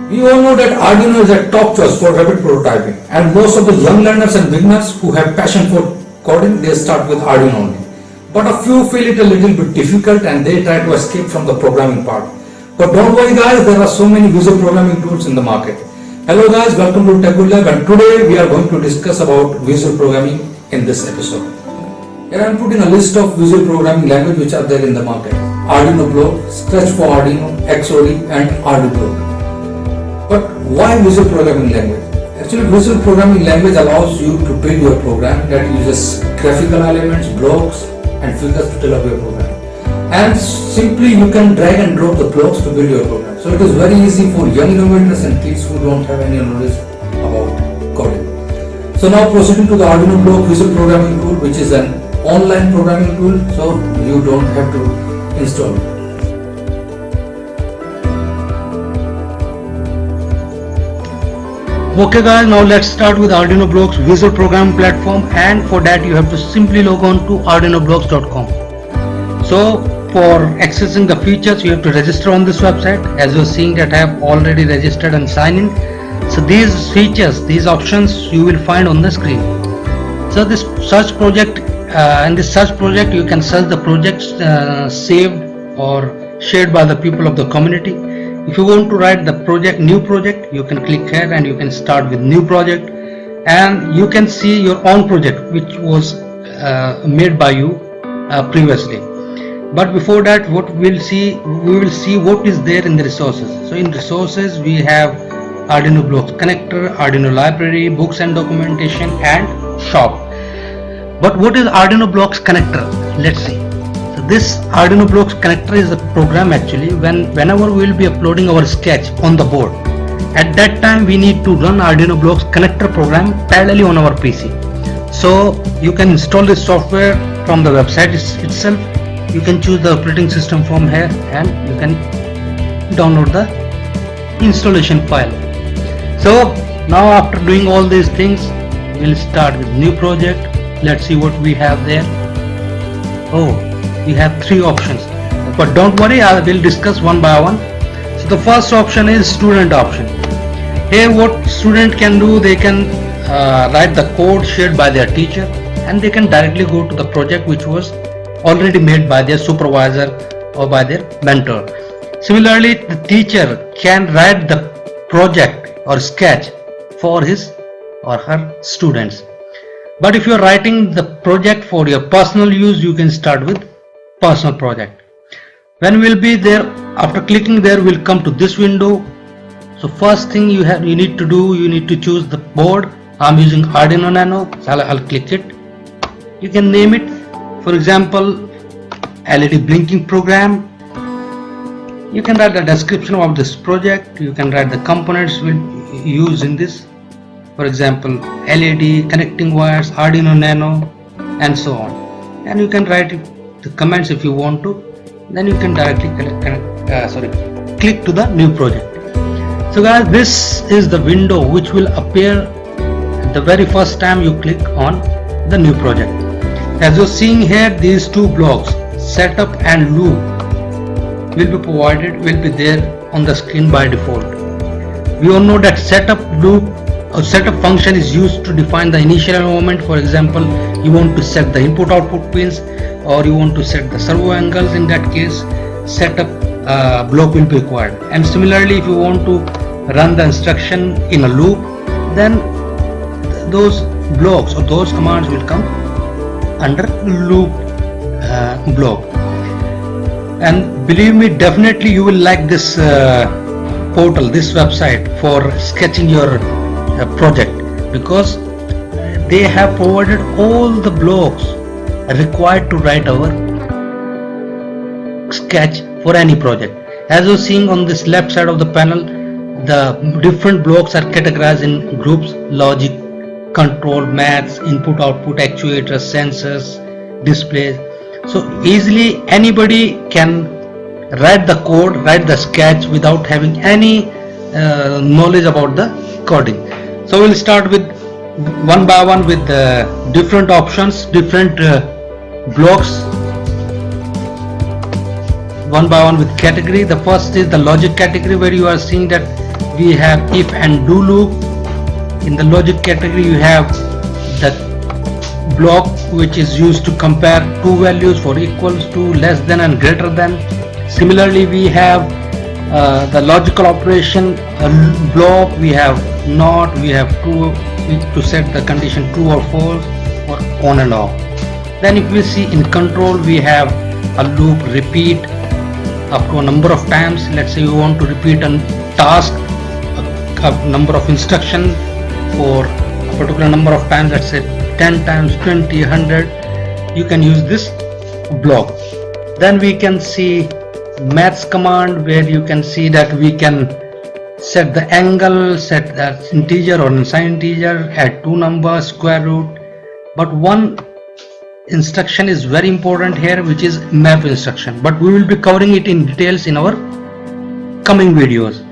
We all know that Arduino is a top choice for rapid prototyping, and most of the young learners and beginners who have passion for coding, they start with Arduino only. But a few feel it a little bit difficult and they try to escape from the programming part. But don't worry guys, there are so many visual programming tools in the market. Hello guys, welcome to TechGood Lab, and today we are going to discuss about visual programming in this episode. Here I am putting a list of visual programming languages which are there in the market. Arduino Block, Scratch for Arduino, Xcode and Arduino. But why visual programming language? Actually, visual programming language allows you to build your program that uses graphical elements, blocks and figures to develop your program. And simply you can drag and drop the blocks to build your program. So it is very easy for young innovators and kids who don't have any knowledge about coding. So now proceeding to the Arduino Block visual programming tool, which is an online programming tool, so you don't have to install it. Okay guys, now let's start with Arduino Blocks visual programming platform, and for that you have to simply log on to arduinoblocks.com. So for accessing the features you have to register on this website. As you're seeing that I have already registered and signed in. So these features, these options you will find on the screen. So this search project, in this search project you can search the projects saved or shared by the people of the community. If you want to write the project, new project, you can click here and you can start with new project, and you can see your own project which was made by you previously. But before that, what we will see what is there in the resources. So in resources we have Arduino Blocks connector, Arduino library, books and documentation and shop. But what is Arduino Blocks connector? Let's see. This Arduino Blocks connector is a program actually whenever we will be uploading our sketch on the board. At that time we need to run Arduino Blocks connector program parallelly on our PC. So you can install this software from the website itself. You can choose the operating system from here and you can download the installation file. So now after doing all these things, we'll start with new project. Let's see what we have there. Oh, we have three options, but don't worry, I will discuss one by one. So the first option is student option. Here what student can do, they can write the code shared by their teacher, and they can directly go to the project which was already made by their supervisor or by their mentor. Similarly, the teacher can write the project or sketch for his or her students. But if you are writing the project for your personal use, you can start with personal project. When we'll be there, after clicking there, we'll come to this window. So first thing you need to do, you need to choose the board. I'm using Arduino Nano, so I'll click it. You can name it, for example, LED blinking program. You can write the description of this project. You can write the components we'll use in this, for example, LED, connecting wires, Arduino Nano and so on. And you can write the comments if you want to. Then you can directly click to the new project. So guys, this is the window which will appear the very first time you click on the new project. As you're seeing here, these two blocks, setup and loop, will be there on the screen by default. We all know that setup loop or setup function is used to define the initial environment. For example, you want to set the input output pins, or you want to set the servo angles. In that case, setup block will be required. And similarly, if you want to run the instruction in a loop, then those blocks or those commands will come under loop block. And believe me, definitely you will like this portal, this website for sketching your project, because they have provided all the blocks required to write our sketch for any project. As you're seeing on this left side of the panel, the different blocks are categorized in groups: logic, control, maths, input output, actuators, sensors, displays. So easily anybody can write the code, write the sketch without having any knowledge about the coding. So we'll start with one by one with different options, different blocks, one by one with category. The first is the logic category, where you are seeing that we have if and do loop. In the logic category you have the block which is used to compare two values for equals to, less than and greater than. Similarly we have the logical operation block, we have not, we have to set the condition true or false or on and off. Then if we see in control we have a loop repeat up to a number of times. Let's say you want to repeat a task, a number of instruction for a particular number of times, let's say 10 times, 20, 100, you can use this block. Then we can see maths command, where you can see that we can set the angle, set the integer or unsigned integer, add two numbers, square root. But one instruction is very important here, which is map instruction, but we will be covering it in details in our coming videos.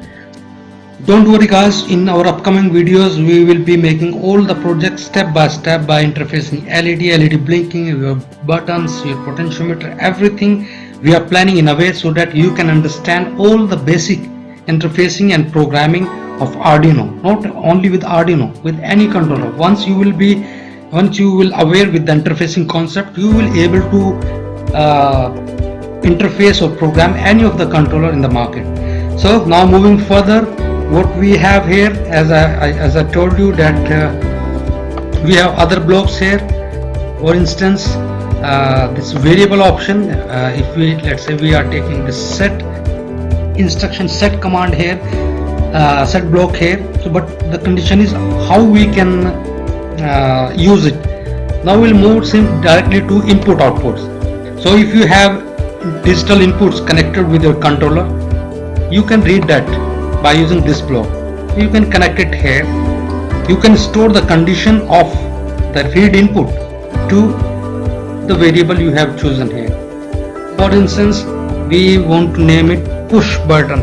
Don't worry guys, in our upcoming videos we will be making all the projects step by step by interfacing LED blinking, your buttons, your potentiometer, everything we are planning in a way so that you can understand all the basic interfacing and programming of Arduino. Not only with Arduino, with any controller. Once you will aware with the interfacing concept, you will able to interface or program any of the controller in the market. So now moving further, what we have here, as I told you that we have other blocks here. For instance, this variable option, if we, let's say we are taking the set instruction set command here, set block here. So but the condition is how we can use it. Now we'll move directly to input outputs. So if you have digital inputs connected with your controller, you can read that by using this block. You can connect it here. You can store the condition of the read input to the variable you have chosen here. For instance, we want to name it push button.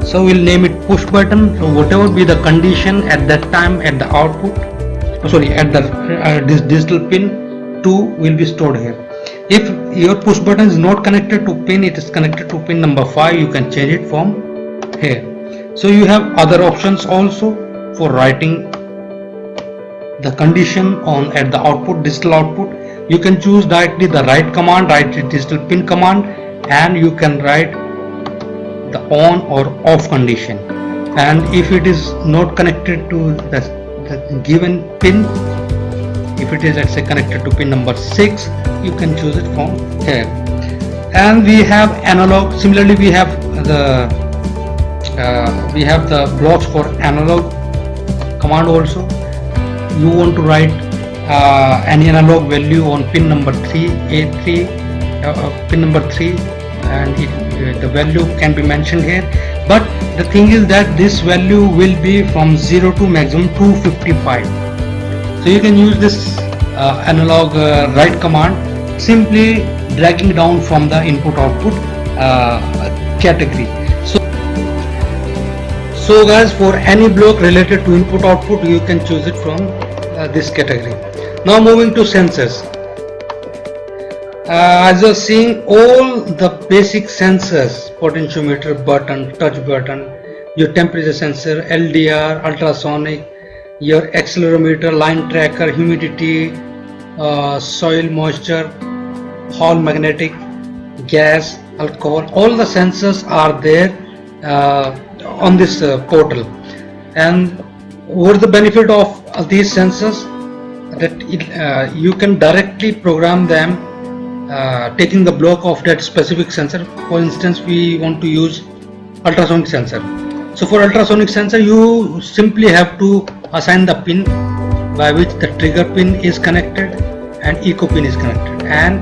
So we'll name it push button. So whatever be the condition at that time at the output, at the this digital pin 2 will be stored here. If your push button is not connected to pin, it is connected to pin number 5, you can change it from here. So you have other options also for writing the condition on at the output, digital output. You can choose directly the write command, write digital pin command, and you can write the on or off condition. And if it is not connected to the given pin, if it is, let's say, connected to pin number 6, you can choose it from here. And we have analog. Similarly, we have the blocks for analog command also. You want to write any analog value on pin number 3, A3, pin number 3, and the value can be mentioned here. But the thing is that this value will be from 0 to maximum 255. So you can use this analog write command simply dragging down from the input output category. So guys, for any block related to input output, you can choose it from this category. Now moving to sensors. As you're seeing, all the basic sensors, potentiometer, button, touch button, your temperature sensor, LDR, ultrasonic, your accelerometer, line tracker, humidity, soil moisture, Hall magnetic, gas, alcohol, all the sensors are there on this portal. And what is the benefit of these sensors? That you can directly program them taking the block of that specific sensor. For instance, we want to use ultrasonic sensor. So for ultrasonic sensor, you simply have to assign the pin by which the trigger pin is connected and echo pin is connected, and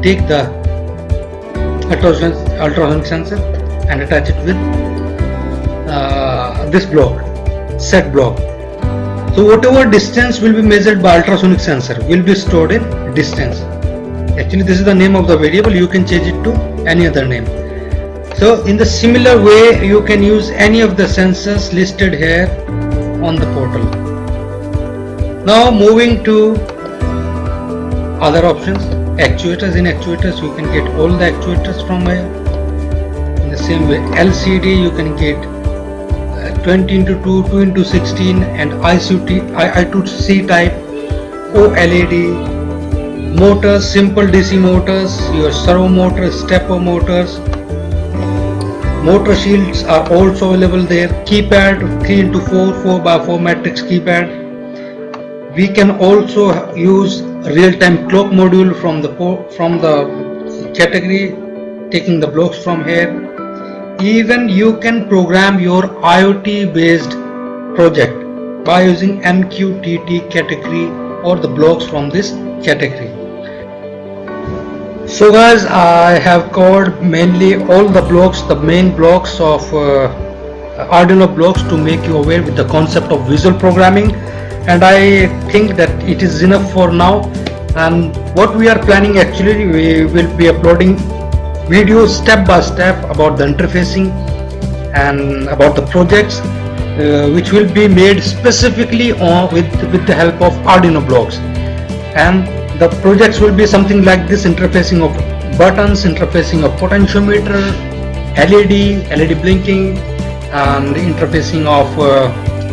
take the ultrasonic sensor and attach it with this block, set block. So whatever distance will be measured by ultrasonic sensor will be stored in distance. Actually, this is the name of the variable. You can change it to any other name. So in the similar way, you can use any of the sensors listed here on the portal. Now moving to other options, actuators. In actuators, you can get all the actuators from here. the same way LCD you can get 20 into 2, 2 into 16, and I2C type, OLED, motors, simple DC motors, your servo motors, stepper motors, motor shields are also available there, keypad 3 into 4, 4x4 matrix keypad. We can also use real-time clock module from the category, taking the blocks from here. Even you can program your IoT based project by using MQTT category or the blocks from this category. So guys, I have covered mainly all the blocks, the main blocks of Arduino blocks to make you aware with the concept of visual programming, and I think that it is enough for now. And what we are planning, actually we will be uploading videos step by step about the interfacing and about the projects which will be made specifically with the help of Arduino blocks. And the projects will be something like this: interfacing of buttons, interfacing of potentiometer, LED blinking, and interfacing of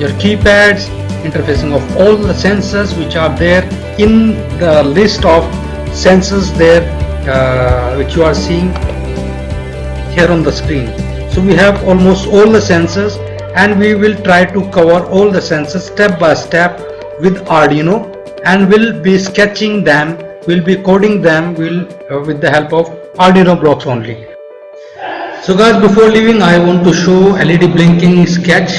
your keypads, interfacing of all the sensors which are there in the list of sensors there which you are seeing here on the screen. So we have almost all the sensors, and we will try to cover all the sensors step by step with Arduino, and we'll be sketching them, we'll be coding them with the help of Arduino blocks only. So guys, before leaving, I want to show LED blinking sketch.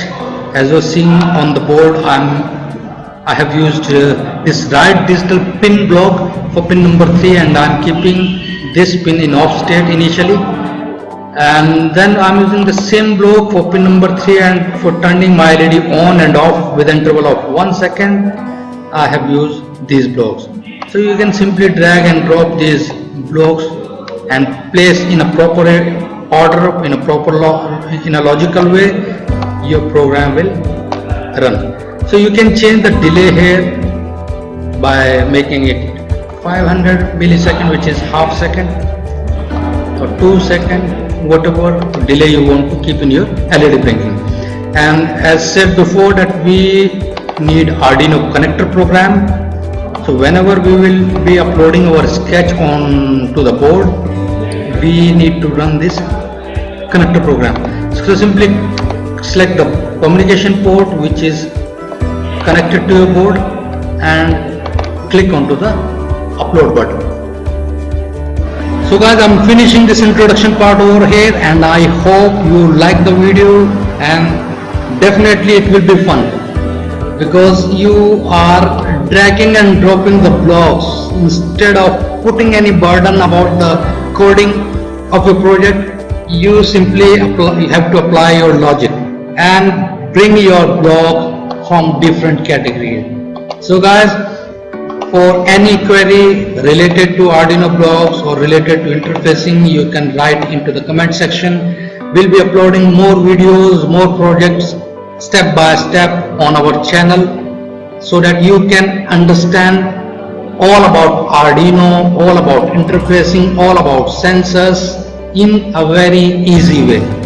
As you're seeing on the board, I have used this right digital pin block for pin number 3, and I'm keeping this pin in off state initially, and then I'm using the same block for pin number 3, and for turning my LED on and off with interval of 1 second, I have used these blocks. So you can simply drag and drop these blocks and place in a proper order, in a logical way. Your program will run. So you can change the delay here by making it 500 millisecond, which is half second, or 2 second, whatever delay you want to keep in your LED blinking. And as said before, that we need Arduino connector program. So whenever we will be uploading our sketch on to the board, we need to run this connector program. So simply select the communication port which is connected to your board and click onto the upload button. So guys, I'm finishing this introduction part over here, and I hope you like the video, and definitely it will be fun, because you are dragging and dropping the blocks instead of putting any burden about the coding of your project. You simply have to apply your logic and bring your block from different categories. So guys, for any query related to Arduino blocks or related to interfacing, you can write into the comment section. We'll be uploading more videos, more projects step by step on our channel, so that you can understand all about Arduino, all about interfacing, all about sensors in a very easy way.